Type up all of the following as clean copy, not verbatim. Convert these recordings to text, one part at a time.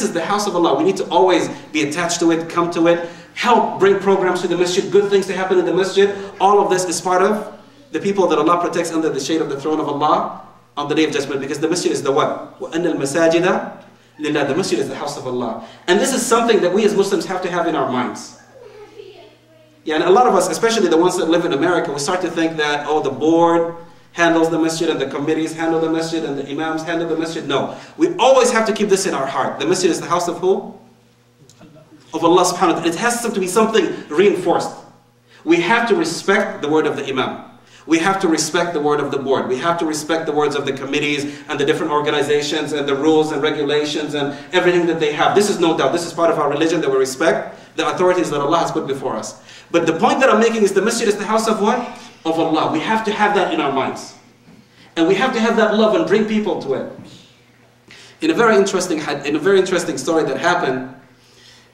This is the house of Allah. We need to always be attached to it, come to it, help bring programs to the masjid, good things to happen in the masjid. All of this is part of the people that Allah protects under the shade of the throne of Allah on the Day of Judgment, because the masjid is the what? وَأَنَّ الْمَسَاجِدَ لِلَّهِ. The masjid is the house of Allah. And this is something that we as Muslims have to have in our minds. Yeah, and a lot of us, especially the ones that live in America, we start to think that, oh, the board handles the masjid and the committees handle the masjid and the imams handle the masjid. No, we always have to keep this in our heart. The masjid is the house of who? Of Allah subhanahu wa ta'ala. It has to be something reinforced. We have to respect the word of the imam. We have to respect the word of the board. We have to respect the words of the committees and the different organizations and the rules and regulations and everything that they have. This is no doubt. This is part of our religion, that we respect the authorities that Allah has put before us. But the point that I'm making is the masjid is the house of what? Of Allah. We have to have that in our minds. And we have to have that love and bring people to it. In a very interesting story that happened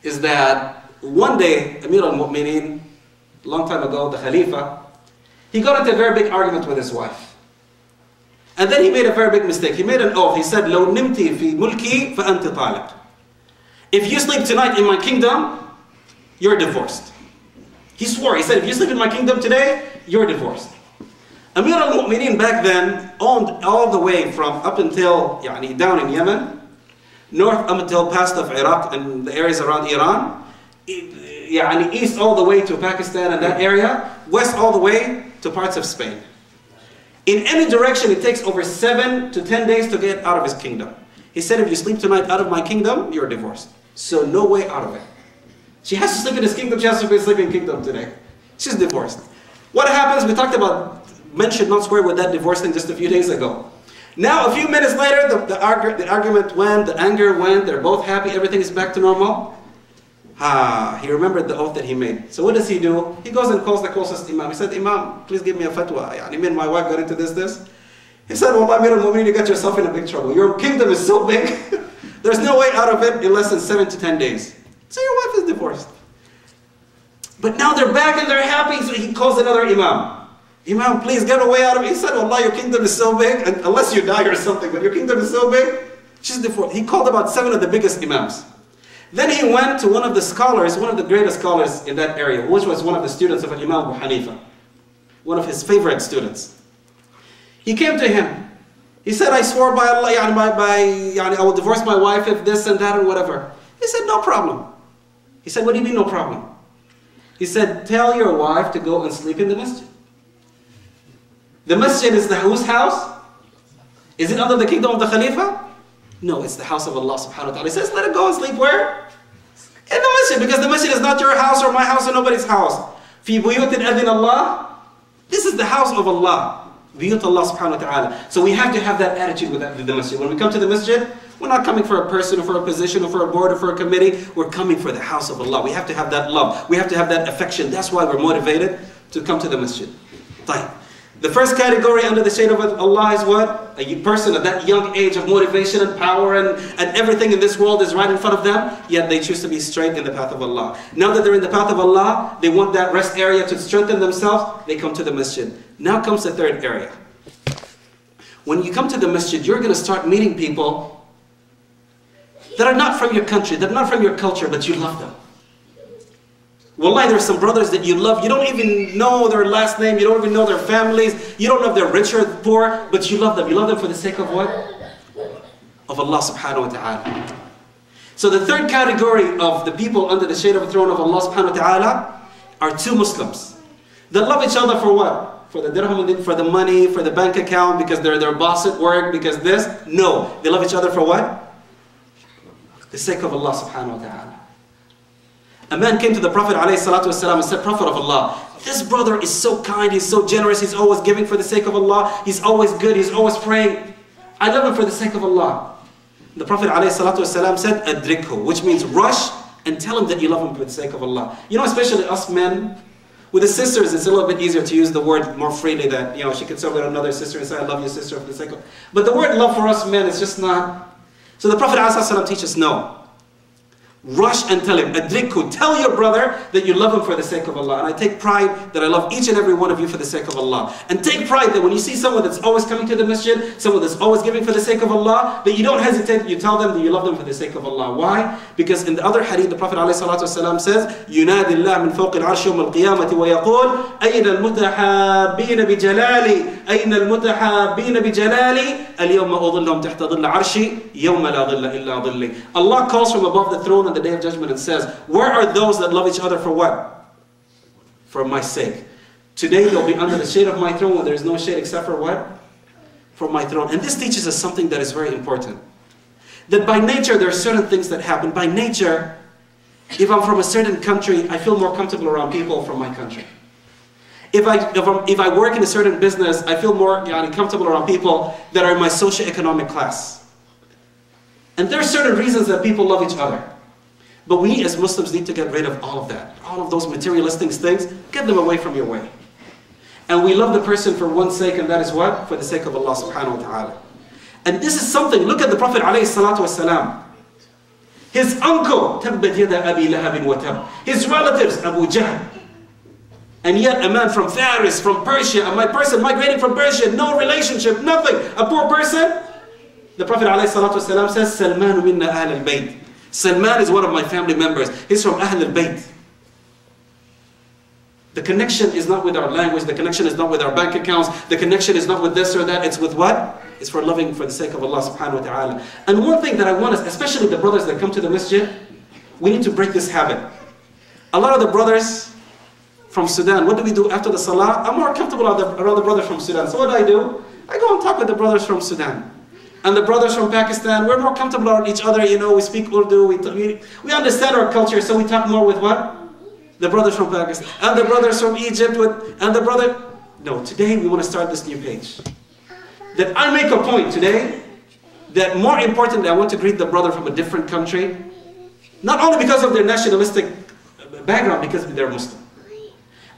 is that one day, Amir al-Mu'mineen, a long time ago, the Khalifa, he got into a very big argument with his wife. And then he made a very big mistake. He made an oath. He said, لو نمتي في ملكي فأنت طالق. If you sleep tonight in my kingdom, you're divorced. He swore. He said, if you sleep in my kingdom today, you're divorced. Amir al-Mu'mineen back then owned all the way from up until down in Yemen, north up until past of Iraq and the areas around Iran, east all the way to Pakistan and that area, west all the way to parts of Spain. In any direction, it takes over 7 to 10 days to get out of his kingdom. He said, if you sleep tonight out of my kingdom, you're divorced. So no way out of it. She has to sleep in his kingdom, she has to be sleeping in kingdom today. She's divorced. What happens? We talked about men should not square with that divorce thing just a few days ago. Now, a few minutes later, the argument went, the anger went, they're both happy, everything is back to normal. He remembered the oath that he made. So what does he do? He goes and calls the closest imam. He said, Imam, please give me a fatwa. Me and my wife got into this. He said, well, Amir al-Mu'mineen, you got yourself in a big trouble. Your kingdom is so big, there's no way out of it in less than 7 to 10 days. So your wife is divorced. But now they're back and they're happy, so he calls another imam. Imam, please get a way out of it. He said, Allah, your kingdom is so big, and unless you die or something, but your kingdom is so big, she's divorced. He called about 7 of the biggest imams. Then he went to one of the scholars, one of the greatest scholars in that area, which was one of the students of Imam Abu Hanifa, one of his favorite students. He came to him. He said, I swore by Allah, I will divorce my wife if this and that and whatever. He said, no problem. He said, what do you mean no problem? He said, tell your wife to go and sleep in the masjid. The masjid is whose house? Is it under the kingdom of the Khalifa? No, it's the house of Allah subhanahu wa ta'ala. He says, let it go and sleep where? In the masjid, because the masjid is not your house or my house or nobody's house. Fi buyutin adhin Allah. This is the house of Allah. Buyut Allah subhanahu wa ta'ala. So we have to have that attitude with the masjid. When we come to the masjid, we're not coming for a person or for a position or for a board or for a committee. We're coming for the house of Allah. We have to have that love. We have to have that affection. That's why we're motivated to come to the masjid. Tayyib. The first category under the shade of Allah is what? A person at that young age of motivation and power and everything in this world is right in front of them, yet they choose to be straight in the path of Allah. Now that they're in the path of Allah, they want that rest area to strengthen themselves, they come to the masjid. Now comes the third area. When you come to the masjid, you're going to start meeting people that are not from your country, that are not from your culture, but you love them. Wallahi, there's some brothers that you love. You don't even know their last name. You don't even know their families. You don't know if they're rich or poor, but you love them. You love them for the sake of what? Of Allah subhanahu wa ta'ala. So the third category of the people under the shade of the throne of Allah subhanahu wa ta'ala are 2 Muslims. They love each other for what? For the dirham, for the money, for the bank account, because they're their boss at work, because this? No. They love each other for what? The sake of Allah subhanahu wa ta'ala. A man came to the Prophet ﷺ and said, Prophet of Allah, this brother is so kind, he's so generous, he's always giving for the sake of Allah, he's always good, he's always praying. I love him for the sake of Allah. The Prophet ﷺ said, Adrikhu, which means rush and tell him that you love him for the sake of Allah. You know, especially us men, with the sisters, it's a little bit easier to use the word more freely that, she could say with another sister and say, I love you, sister, for the sake of... But the word love for us men is just not... So the Prophet ﷺ teaches no. rush and tell him, adrikhu, tell your brother that you love him for the sake of Allah. And I take pride that I love each and every one of you for the sake of Allah. And take pride that when you see someone that's always coming to the masjid, someone that's always giving for the sake of Allah, that you don't hesitate, you tell them that you love them for the sake of Allah. Why? Because in the other hadith, the Prophet ﷺ says, يُنَادِ اللَّهِ مِنْ فَوْقِ الْعَرْشِ يَوْمَ الْقِيَامَةِ وَيَقُولُ أَيْنَ الْمُتَحَابِّينَ بِجَلَالِي أَيْنَ الْمُتَحَابِّينَ بِجَلَالِي الْيَوْمَ أُظِلُّهُمْ تَحْتَ ظِلِّ عَرْشِي يَوْمَ لَا ظِلَّ إِلَّا ظِلِّي. Allah calls from above the throne on the Day of Judgment and says, where are those that love each other for what? For my sake. Today they'll be under the shade of my throne when there is no shade except for what? For my throne. And this teaches us something that is very important. That by nature there are certain things that happen. By nature, if I'm from a certain country, I feel more comfortable around people from my country. If I work in a certain business, I feel more comfortable around people that are in my socio-economic class. And there are certain reasons that people love each other. But we as Muslims need to get rid of all of that. All of those materialistic things, get them away from your way. And we love the person for one sake, and that is what? For the sake of Allah subhanahu wa ta'ala. And this is something, look at the Prophet alayhi salatu wasalam. His uncle, تَبَّتْ يَدَ أَبِي لَهَبٍ وَتَبٍ. His relatives, Abu Jahl. And yet a man from Faris, from Persia, a person migrating from Persia, no relationship, nothing. A poor person. The Prophet ﷺ says, Salman minna ahl al-bayt. Salman is one of my family members. He's from Ahl al-Bayt. The connection is not with our language. The connection is not with our bank accounts. The connection is not with this or that. It's with what? It's for loving for the sake of Allah subhanahu wa ta'ala. And one thing that I want us, especially the brothers that come to the masjid, we need to break this habit. A lot of the brothers from Sudan, what do we do after the salah? I'm more comfortable around the brothers from Sudan. So what do? I go and talk with the brothers from Sudan. And the brothers from Pakistan, we're more comfortable around each other, we speak Urdu, we understand our culture, so we talk more with what? The brothers from Pakistan. And the brothers from Egypt, No, today we want to start this new page. That I make a point today, that more importantly, I want to greet the brother from a different country, not only because of their nationalistic background, because they're Muslim.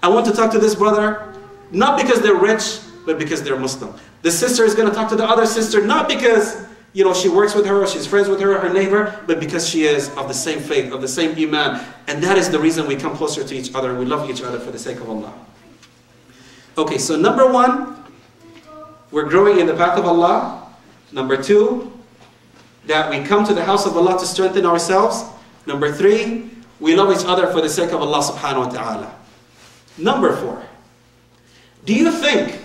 I want to talk to this brother, not because they're rich, but because they're Muslim. The sister is going to talk to the other sister, not because she works with her or she's friends with her neighbor, but because she is of the same faith, of the same iman. And that is the reason we come closer to each other and we love each other for the sake of Allah. Okay, so number one, we're growing in the path of Allah. Number two, that we come to the house of Allah to strengthen ourselves. Number three, we love each other for the sake of Allah subhanahu wa ta'ala. Number four, do you think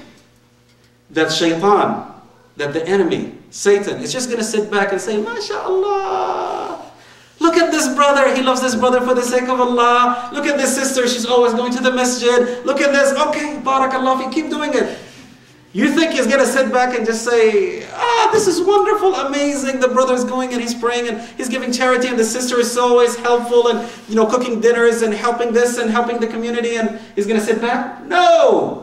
that shaitan, that the enemy, Satan, is just going to sit back and say, MashaAllah, look at this brother, he loves this brother for the sake of Allah. Look at this sister, she's always going to the masjid. Look at this, okay, barakallah, keep doing it. You think he's going to sit back and just say, this is wonderful, amazing, the brother's going and he's praying and he's giving charity and the sister is so always helpful and cooking dinners and helping this and helping the community, and he's going to sit back? No!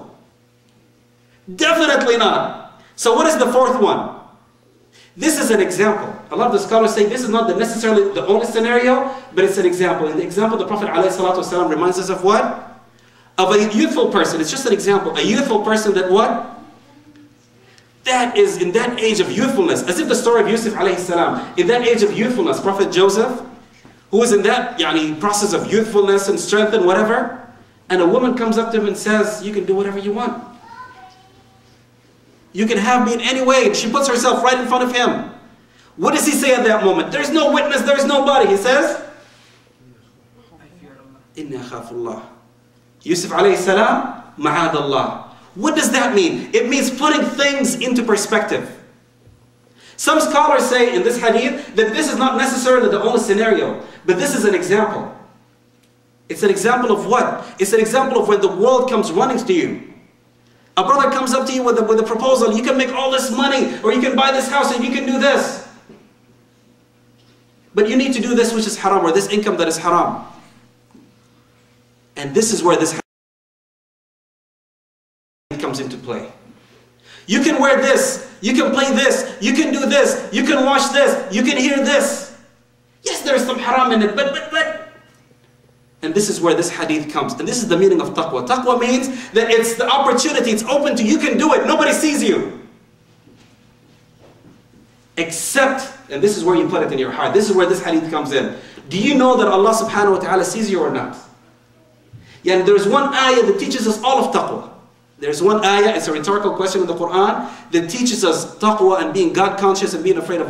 Definitely not. So what is the fourth one? This is an example. A lot of the scholars say this is not necessarily the only scenario, but it's an example. In the example, the Prophet ﷺ reminds us of what? Of a youthful person. It's just an example. A youthful person that what? That is in that age of youthfulness. As if the story of Yusuf ﷺ. In that age of youthfulness, Prophet Joseph, who was in that process of youthfulness and strength and whatever, and a woman comes up to him and says, you can do whatever you want. You can have me in any way. She puts herself right in front of him. What does he say at that moment? There's no witness, there's nobody. He says, Inni akhafullah. Yusuf alayhi salam, ma'adallah. What does that mean? It means putting things into perspective. Some scholars say in this hadith that this is not necessarily the only scenario, but this is an example. It's an example of what? It's an example of when the world comes running to you. A brother comes up to you with a proposal. You can make all this money, or you can buy this house, and you can do this. But you need to do this which is haram, or this income that is haram. And this is where this comes into play. You can wear this, you can play this, you can do this, you can watch this, you can hear this. Yes, there is some haram in it, but. And this is where this hadith comes. And this is the meaning of taqwa. Taqwa means that it's the opportunity, it's open to you, can do it, nobody sees you. except, and this is where you put it in your heart, this is where this hadith comes in. Do you know that Allah subhanahu wa ta'ala sees you or not? Yeah, and there's one ayah that teaches us all of taqwa. There's one ayah, it's a rhetorical question in the Quran, that teaches us taqwa and being God conscious and being afraid of